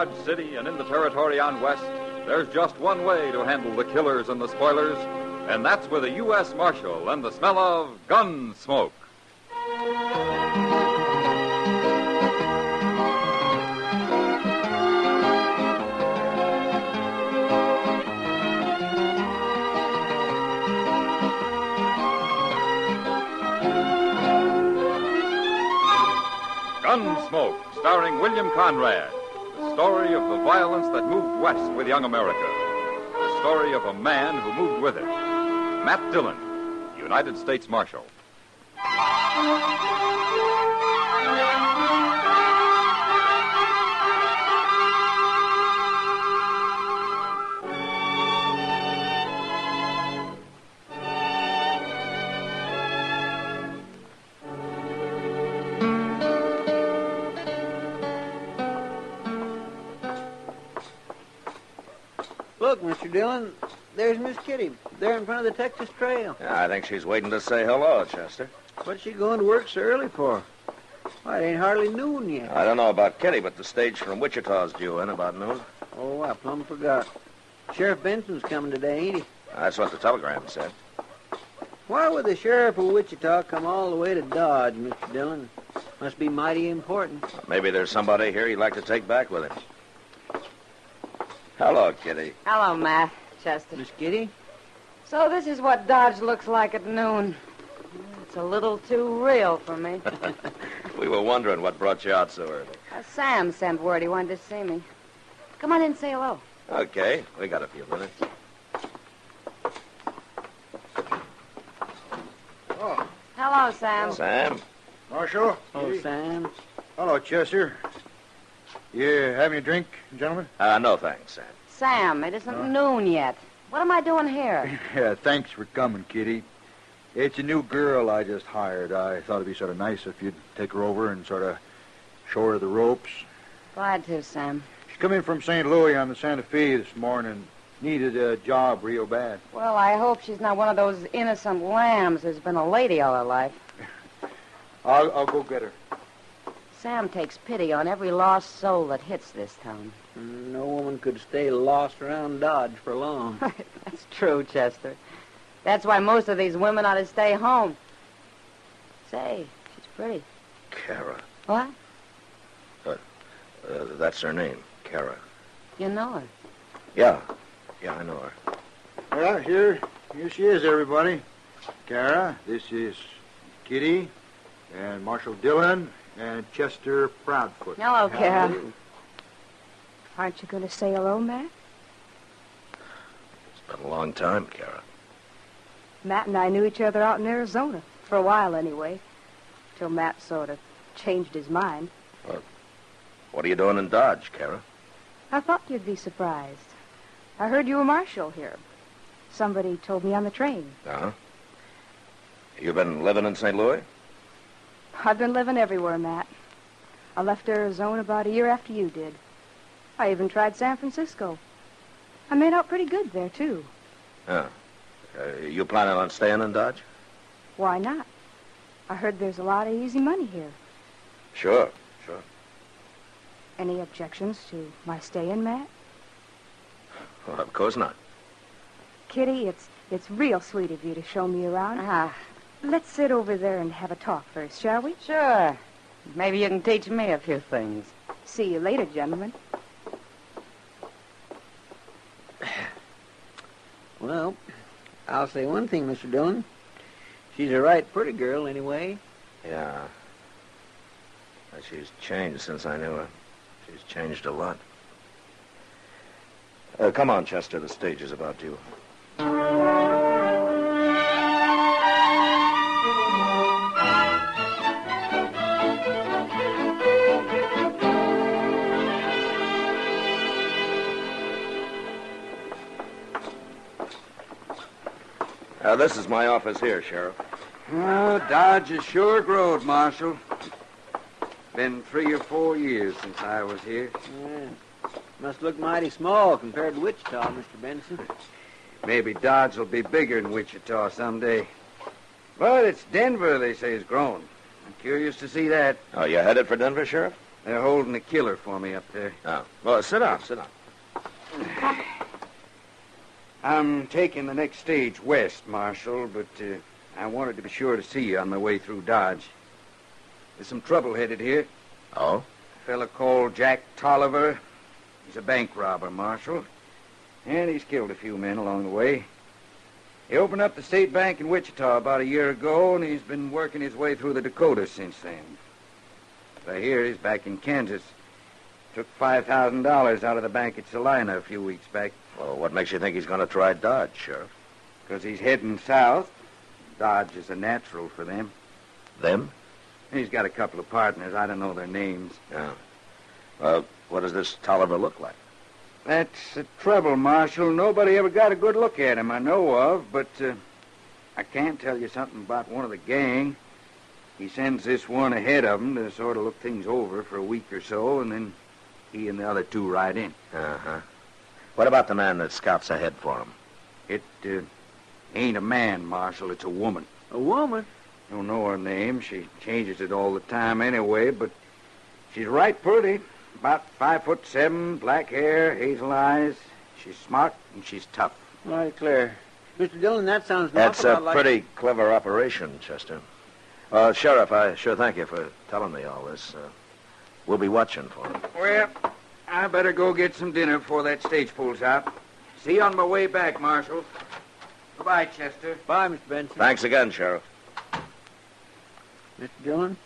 Dodge City and in the territory on west, there's just one way to handle the killers and the spoilers, and that's with a U.S. Marshal and the smell of Gunsmoke. Gunsmoke, starring William Conrad. The story of the violence that moved west with young America. The story of a man who moved with it. Matt Dillon, United States Marshal. Look, Mr. Dillon, there's Miss Kitty, there in front of the Texas Trail. Yeah, I think she's waiting to say hello, Chester. What's she going to work so early for? Why, it ain't hardly noon yet. I don't know about Kitty, but the stage from Wichita's due in about noon. Oh, I plumb forgot. Sheriff Benson's coming today, ain't he? That's what the telegram said. Why would the sheriff of Wichita come all the way to Dodge, Mr. Dillon? Must be mighty important. Maybe there's somebody here he'd like to take back with him. Hello, Kitty. Hello, Matt. Chester. Miss Kitty? So this is what Dodge looks like at noon. It's a little too real for me. We were wondering what brought you out so early. Sam sent word he wanted to see me. Come on in and say hello. Okay, we got a few minutes. Oh, Hello, Sam. Sam? Marshal. Oh, Sam. Hello, Chester. You having a drink, gentlemen? No, thanks, Sam. Sam, it isn't noon yet. What am I doing here? Yeah, thanks for coming, Kitty. It's a new girl I just hired. I thought it'd be sort of nice if you'd take her over and sort of show her the ropes. Glad to, Sam. She's come in from St. Louis on the Santa Fe this morning. Needed a job real bad. Well, I hope she's not one of those innocent lambs who's been a lady all her life. I'll go get her. Sam takes pity on every lost soul that hits this town. No woman could stay lost around Dodge for long. That's true, Chester. That's why most of these women ought to stay home. Say, she's pretty. Cara. What? That's her name, Cara. You know her. Yeah, I know her. Well, here she is, everybody. Cara, this is Kitty, and Marshal Dillon, and Chester Proudfoot. Hello, Cara. Aren't you going to say hello, Matt? It's been a long time, Cara. Matt and I knew each other out in Arizona, for a while anyway, till Matt sort of changed his mind. What are you doing in Dodge, Cara? I thought you'd be surprised. I heard you were marshal here. Somebody told me on the train. Uh-huh. You been living in St. Louis? I've been living everywhere, Matt. I left Arizona about a year after you did. I even tried San Francisco. I made out pretty good there, too. Yeah. You planning on staying in Dodge? Why not? I heard there's a lot of easy money here. Sure. Any objections to my staying, Matt? Well, of course not. Kitty, it's real sweet of you to show me around. Let's sit over there and have a talk first, shall we? Sure. Maybe you can teach me a few things. See you later, gentlemen. Well, I'll say one thing, Mr. Dillon. She's a right pretty girl, anyway. Yeah. She's changed since I knew her. She's changed a lot. Come on, Chester. The stage is about due. This is my office here, Sheriff. Oh, Dodge is sure growed, Marshal. Been 3 or 4 years since I was here. Yeah. Must look mighty small compared to Wichita, Mr. Benson. Maybe Dodge will be bigger than Wichita someday. But it's Denver, they say, is grown. I'm curious to see that. Oh, you headed for Denver, Sheriff? They're holding a killer for me up there. Oh. Well, sit down. I'm taking the next stage west, Marshal, but I wanted to be sure to see you on my way through Dodge. There's some trouble headed here. Oh? A fella called Jack Tolliver. He's a bank robber, Marshal. And he's killed a few men along the way. He opened up the state bank in Wichita about a year ago, and he's been working his way through the Dakotas since then. But I hear he's back in Kansas. Took $5,000 out of the bank at Salina a few weeks back. Well, what makes you think he's going to try Dodge, Sheriff? Because he's heading south. Dodge is a natural for them. Them? He's got a couple of partners. I don't know their names. Yeah. What does this Tolliver look like? That's the trouble, Marshal. Nobody ever got a good look at him I know of, but I can tell you something about one of the gang. He sends this one ahead of him to sort of look things over for a week or so, and then he and the other two ride in. Uh-huh. What about the man that scouts ahead for him? It ain't a man, Marshal. It's a woman. A woman? Don't know her name. She changes it all the time anyway, but she's right pretty. About 5'7", black hair, hazel eyes. She's smart and she's tough. Right, Claire. Mr. Dillon, that sounds an That's awful a lot like... pretty clever operation, Chester. Sheriff, I sure thank you for telling me all this. We'll be watching for him. Well, I better go get some dinner before that stage pulls out. See you on my way back, Marshal. Goodbye, Chester. Bye, Mr. Benson. Thanks again, Sheriff. Mr. Dillon,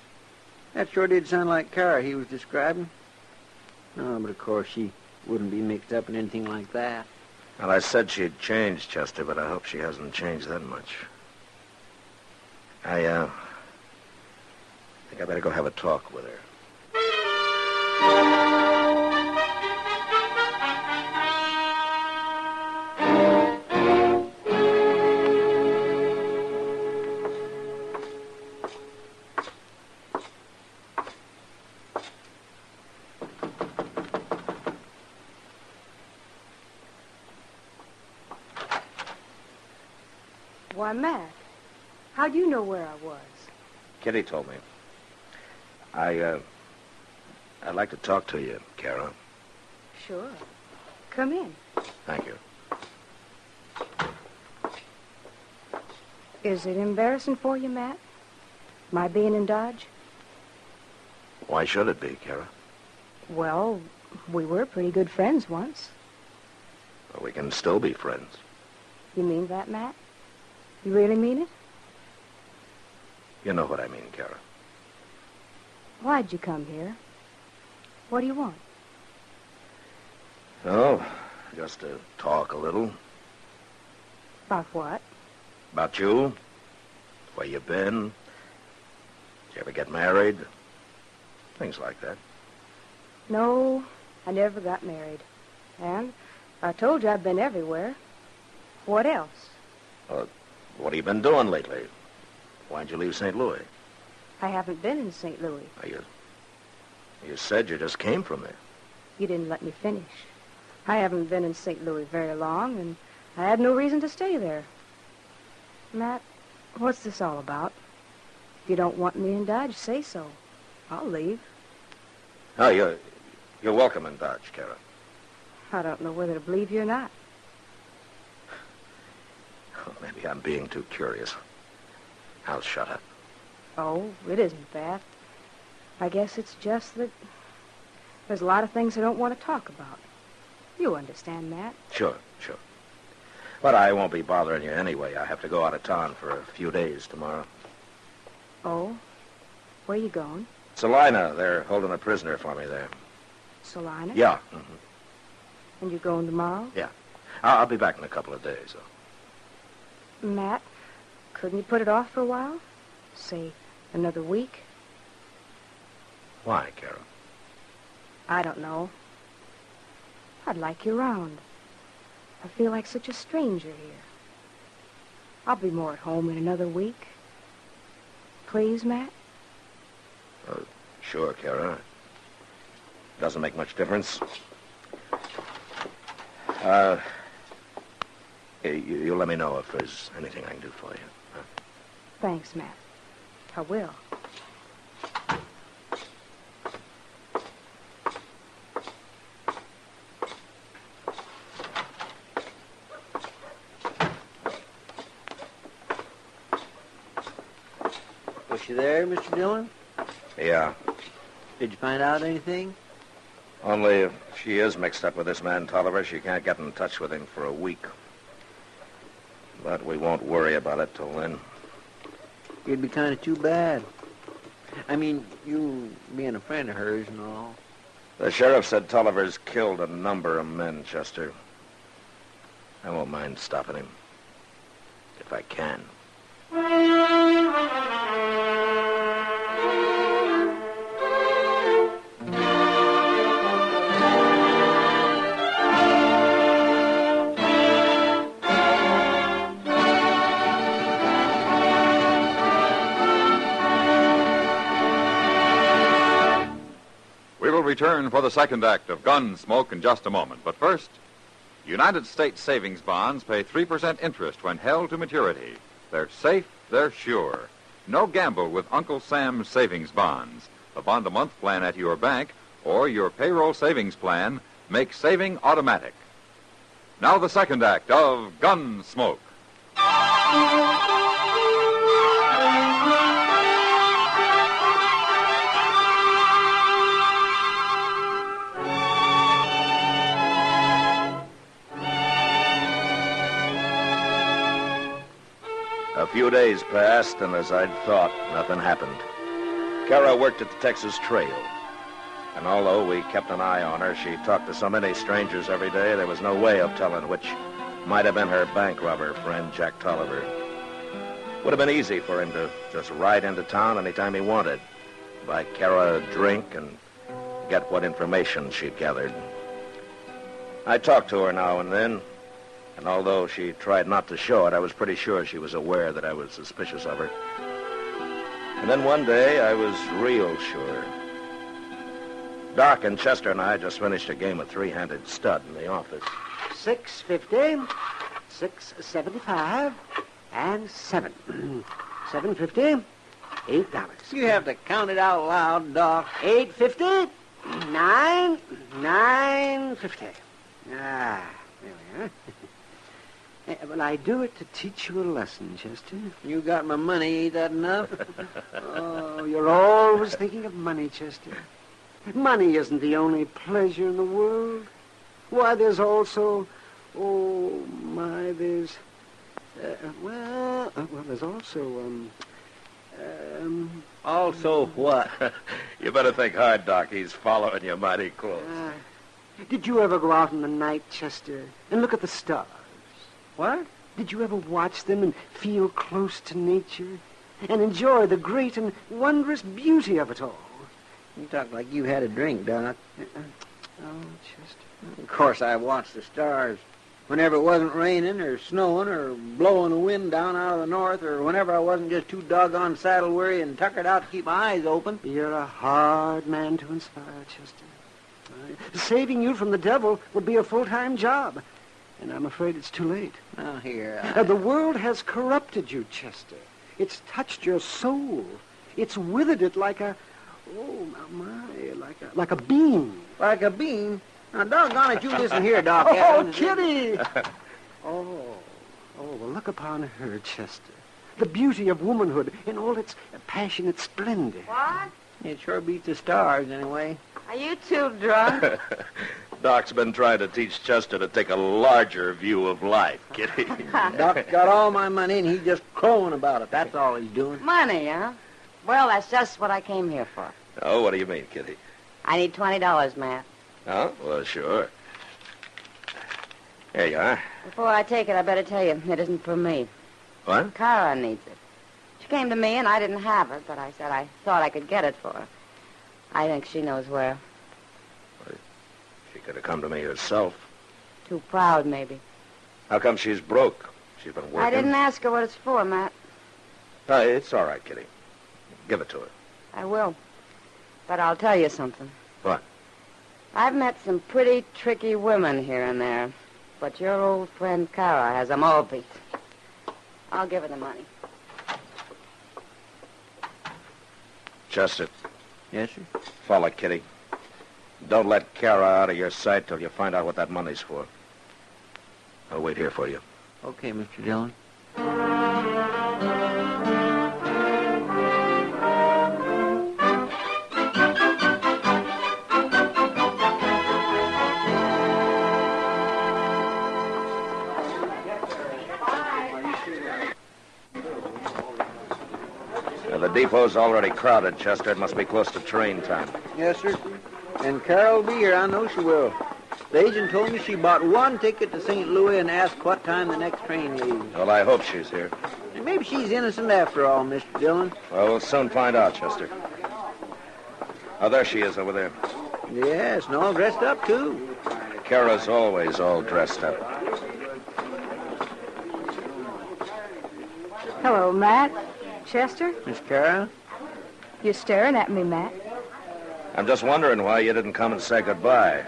that sure did sound like Cara he was describing. Oh, but of course she wouldn't be mixed up in anything like that. Well, I said she'd changed, Chester, but I hope she hasn't changed that much. I think I better go have a talk with her. Why, Matt, how'd you know where I was? Kitty told me. I'd like to talk to you, Cara. Sure. Come in. Thank you. Is it embarrassing for you, Matt? My being in Dodge? Why should it be, Cara? Well, we were pretty good friends once. Well, we can still be friends. You mean that, Matt? You really mean it? You know what I mean, Cara. Why'd you come here? What do you want? Oh, just to talk a little. About what? About you. Where you been. Did you ever get married? Things like that. No, I never got married. And I told you I've been everywhere. What else? What have you been doing lately? Why'd you leave St. Louis? I haven't been in St. Louis. You said you just came from there. You didn't let me finish. I haven't been in St. Louis very long, and I had no reason to stay there. Matt, what's this all about? If you don't want me in Dodge, say so. I'll leave. Oh, you're welcome in Dodge, Cara. I don't know whether to believe you or not. Oh, maybe I'm being too curious. I'll shut up. Oh, it isn't that. I guess it's just that there's a lot of things I don't want to talk about. You understand, Matt. Sure. But I won't be bothering you anyway. I have to go out of town for a few days tomorrow. Oh? Where you going? Salina, they're holding a prisoner for me there. Salina? Yeah. Mm-hmm. And you're going tomorrow? Yeah. I'll be back in a couple of days. Matt, couldn't you put it off for a while? Say, another week? Why, Cara? I don't know. I'd like you around. I feel like such a stranger here. I'll be more at home in another week. Please, Matt? Sure, Cara. Doesn't make much difference. You let me know if there's anything I can do for you. Huh? Thanks, Matt. I will. she there, Mr. Dillon? Yeah. Did you find out anything? Only if she is mixed up with this man Tolliver, she can't get in touch with him for a week. But we won't worry about it till then. It'd be kind of too bad. I mean, you being a friend of hers and all. The sheriff said Tolliver's killed a number of men, Chester. I won't mind stopping him. If I can. We will return for the second act of Gunsmoke in just a moment. But first, United States savings bonds pay 3% interest when held to maturity. They're safe, they're sure. No gamble with Uncle Sam's savings bonds. The bond-a-month plan at your bank or your payroll savings plan makes saving automatic. Now the second act of Gunsmoke. A few days passed, and as I'd thought, nothing happened. Cara worked at the Texas Trail. And although we kept an eye on her, she talked to so many strangers every day, there was no way of telling which might have been her bank robber friend, Jack Tolliver. Would have been easy for him to just ride into town anytime he wanted, buy Cara a drink, and get what information she'd gathered. I talked to her now and then, and although she tried not to show it, I was pretty sure she was aware that I was suspicious of her. And then one day, I was real sure. Doc and Chester and I just finished a game of three-handed stud in the office. $6.50, $6.75, and $7. $7.50, $8. You have to count it out loud, Doc. $8.50, $9.50. Ah, there we are. Well, I do it to teach you a lesson, Chester. You got my money, ain't that enough? Oh, you're always thinking of money, Chester. Money isn't the only pleasure in the world. Why, there's also... Oh, my, there's... there's also, Also what? You better think hard, Doc. He's following you mighty close. Did you ever go out in the night, Chester, and look at the stars? What? Did you ever watch them and feel close to nature and enjoy the great and wondrous beauty of it all? You talk like you had a drink, Doc. Oh, Chester. Of course, I watched the stars. Whenever it wasn't raining or snowing or blowing the wind down out of the north, or whenever I wasn't just too doggone saddle-weary and tuckered out to keep my eyes open. You're a hard man to inspire, Chester. Saving you from the devil would be a full-time job, and I'm afraid it's too late. Now, here, The world has corrupted you, Chester. It's touched your soul. It's withered it like a... Oh, my, like a beam. Like a beam? Now, doggone it, you listen here, Doc. Oh, Kitty! Oh, well, look upon her, Chester. The beauty of womanhood in all its passionate splendor. What? It sure beats the stars, anyway. Are you too drunk? Doc's been trying to teach Chester to take a larger view of life, Kitty. Doc's got all my money, and he's just crowing about it. That's all he's doing. Money, huh? Well, that's just what I came here for. Oh, what do you mean, Kitty? I need $20, Matt. Oh, well, sure. Here you are. Before I take it, I better tell you, it isn't for me. What? Cara needs it. She came to me, and I didn't have it, but I said I thought I could get it for her. I think she knows where. She could have come to me herself. Too proud, maybe. How come she's broke? She's been working. I didn't ask her what it's for, Matt. It's all right, Kitty. Give it to her. I will. But I'll tell you something. What? I've met some pretty tricky women here and there, but your old friend Cara has them all beat. I'll give her the money. Chester, Yes, sir? follow Kitty. Don't let Cara out of your sight till you find out what that money's for. I'll wait here for you. Okay, Mr. Dillon. If the depot's already crowded, Chester, it must be close to train time. Yes, sir. And Cara will be here. I know she will. The agent told me she bought one ticket to St. Louis and asked what time the next train leaves. Well, I hope she's here. And maybe she's innocent after all, Mr. Dillon. Well, we'll soon find out, Chester. Oh, there she is over there. Yes, and all dressed up, too. Cara's always all dressed up. Hello, Matt. Chester? Miss Cara? You're staring at me, Matt. I'm just wondering why you didn't come and say goodbye.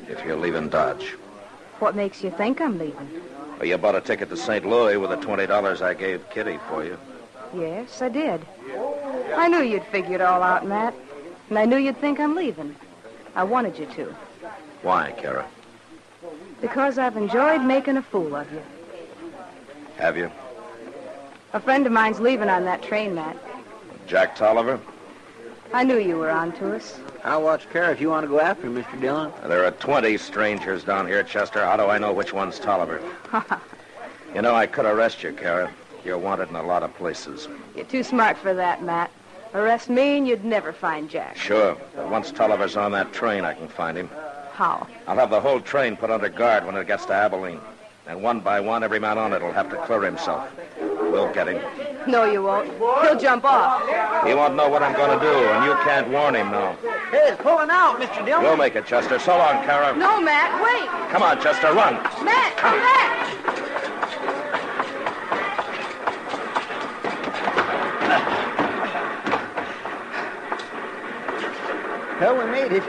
If you're leaving Dodge. What makes you think I'm leaving? Well, you bought a ticket to St. Louis with the $20 I gave Kitty for you. Yes, I did. I knew you'd figure it all out, Matt. And I knew you'd think I'm leaving. I wanted you to. Why, Cara? Because I've enjoyed making a fool of you. Have you? A friend of mine's leaving on that train, Matt. Jack Tolliver? I knew you were on to us. I'll watch Cara if you want to go after him, Mr. Dillon. There are 20 strangers down here, Chester. How do I know which one's Tolliver? You know, I could arrest you, Cara. You're wanted in a lot of places. You're too smart for that, Matt. Arrest me and you'd never find Jack. Sure, but once Tolliver's on that train, I can find him. How? I'll have the whole train put under guard when it gets to Abilene. And one by one, every man on it will have to clear himself. We'll get him. No, you won't. He'll jump off. He won't know what I'm going to do, and you can't warn him now. Hey, it's pulling out, Mr. Dillon. We'll make it, Chester. So long, Cara. No, Matt, wait. Come on, Chester, run. Matt, come back. Well, we made it.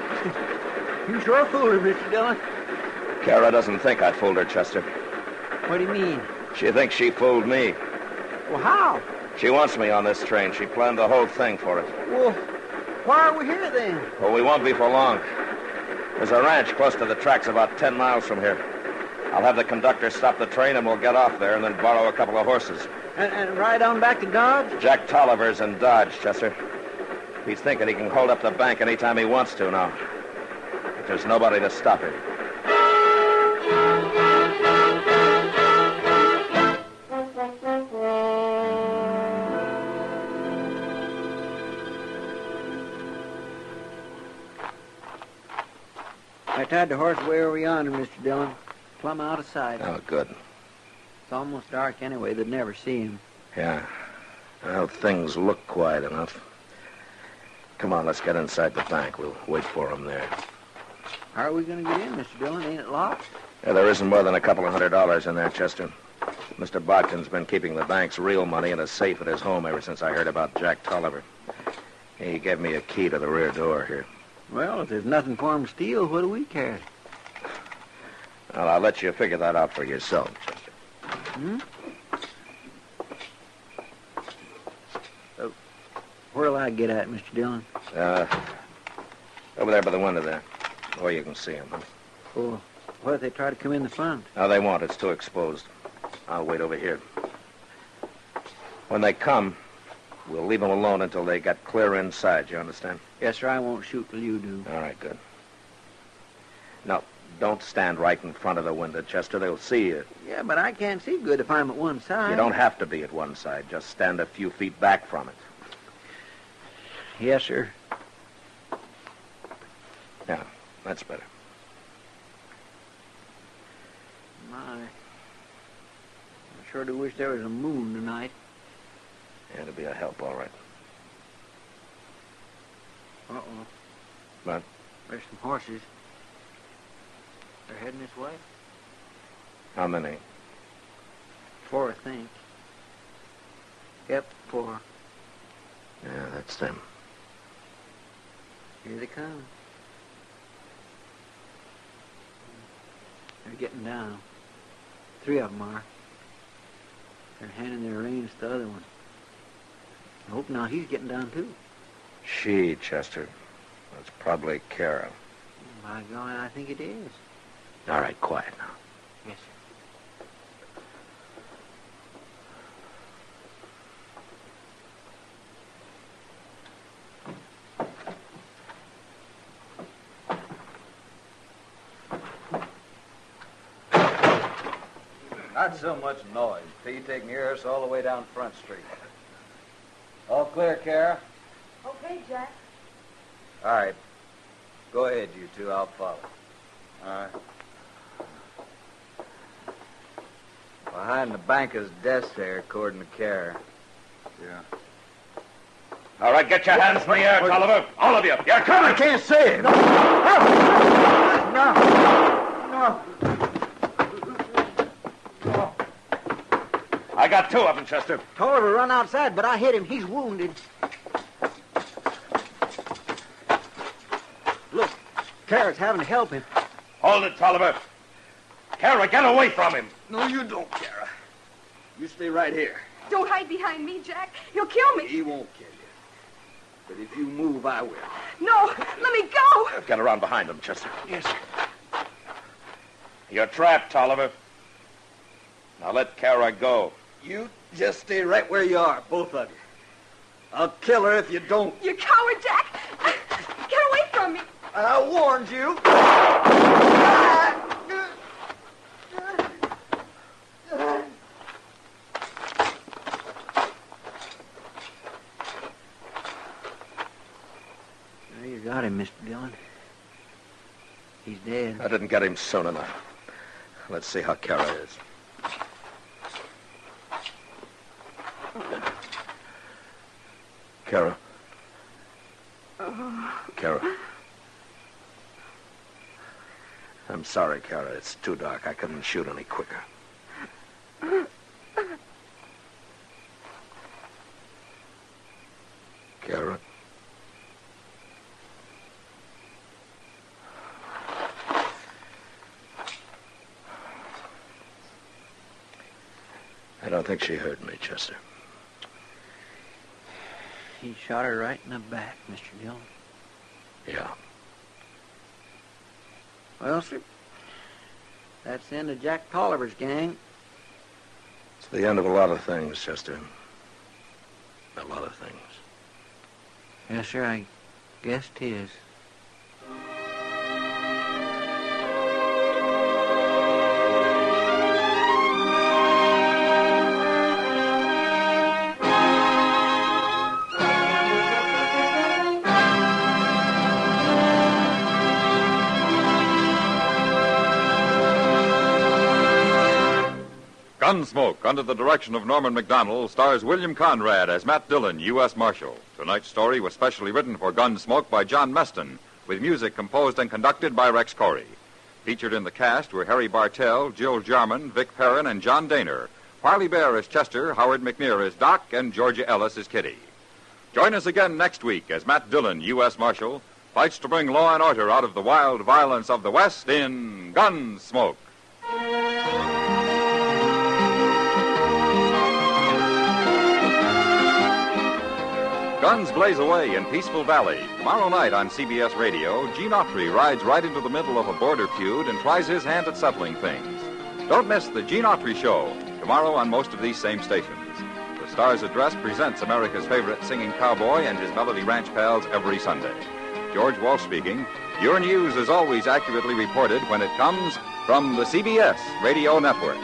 You sure fooled her, Mr. Dillon. Cara doesn't think I fooled her, Chester. What do you mean? She thinks she fooled me. Well, how? She wants me on this train. She planned the whole thing for it. Well, why are we here then? Well, we won't be for long. There's a ranch close to the tracks about 10 miles from here. I'll have the conductor stop the train and we'll get off there and then borrow a couple of horses. And ride on back to Dodge? Jack Tolliver's in Dodge, Chester. He's thinking he can hold up the bank anytime he wants to now. But there's nobody to stop him. I tied the horse way over yonder, Mr. Dillon. Plumb out of sight. Oh, good. It's almost dark anyway. They'd never see him. Yeah. Well, things look quiet enough. Come on, let's get inside the bank. We'll wait for him there. How are we going to get in, Mr. Dillon? Ain't it locked? Yeah, there isn't more than a couple of $100 in there, Chester. Mr. Bodkin's been keeping the bank's real money in a safe at his home ever since I heard about Jack Tolliver. He gave me a key to the rear door here. Well, if there's nothing for him to steal, what do we care? Well, I'll let you figure that out for yourself, Chester. Hmm? Where'll I get at, Mr. Dillon? Over there by the window there. Where you can see him. Well, what if they try to come in the front? No, they won't. It's too exposed. I'll wait over here. When they come, we'll leave them alone until they get clear inside, you understand? Yes, sir. I won't shoot till you do. All right, good. Now, don't stand right in front of the window, Chester. They'll see you. Yeah, but I can't see good if I'm at one side. You don't have to be at one side. Just stand a few feet back from it. Yes, sir. Yeah, that's better. My. I sure do wish there was a moon tonight. Yeah, it'll be a help, all right. Uh-oh. What? There's some horses. They're heading this way. How many? 4, I think. Yep, 4. Yeah, that's them. Here they come. They're getting down. 3 of them are. They're handing their reins to the other one. I hope now he's getting down, too. She, Chester. That's probably Cara. By God, I think it is. All right, quiet now. Yes, sir. Not so much noise till you take me ears all the way down Front Street. All clear, Cara? Okay, Jack. All right. Go ahead, you two. I'll follow. All right. Behind the banker's desk there, according to Cara. Yeah. All right, get your hands in the air, Tolliver. All of you. You're coming. I can't say it. No. I got two of them, Chester. Tolliver run outside, but I hit him. He's wounded. Look, Cara's having to help him. Hold it, Tolliver. Cara, get away from him. No, you don't, Cara. You stay right here. Don't hide behind me, Jack. He'll kill me. He won't kill you. But if you move, I will. No, let me go. Get around behind him, Chester. Yes, sir. You're trapped, Tolliver. Now let Cara go. You just stay right where you are, both of you. I'll kill her if you don't. You coward, Jack. Get away from me. I warned you. There you got him, Mr. Dillon. He's dead. I didn't get him soon enough. Let's see how Cara is. Cara. Cara. I'm sorry, Cara. It's too dark. I couldn't shoot any quicker. Cara. I don't think she heard me, Chester. He shot her right in the back, Mr. Dillon. Yeah. Well, sir, that's the end of Jack Tolliver's gang. It's the end of a lot of things, Chester. A lot of things. Yes, sir, I guess 'tis. Gunsmoke, under the direction of Norman MacDonald, stars William Conrad as Matt Dillon, U.S. Marshal. Tonight's story was specially written for Gunsmoke by John Meston, with music composed and conducted by Rex Corey. Featured in the cast were Harry Bartell, Jill Jarman, Vic Perrin, and John Daner. Parley Bear as Chester, Howard McNear as Doc, and Georgia Ellis as Kitty. Join us again next week as Matt Dillon, U.S. Marshal, fights to bring law and order out of the wild violence of the West in Gunsmoke. Guns blaze away in Peaceful Valley. Tomorrow night on CBS Radio, Gene Autry rides right into the middle of a border feud and tries his hand at settling things. Don't miss the Gene Autry Show, tomorrow on most of these same stations. The Star's Address presents America's favorite singing cowboy and his Melody Ranch pals every Sunday. George Walsh speaking. Your news is always accurately reported when it comes from the CBS Radio Network.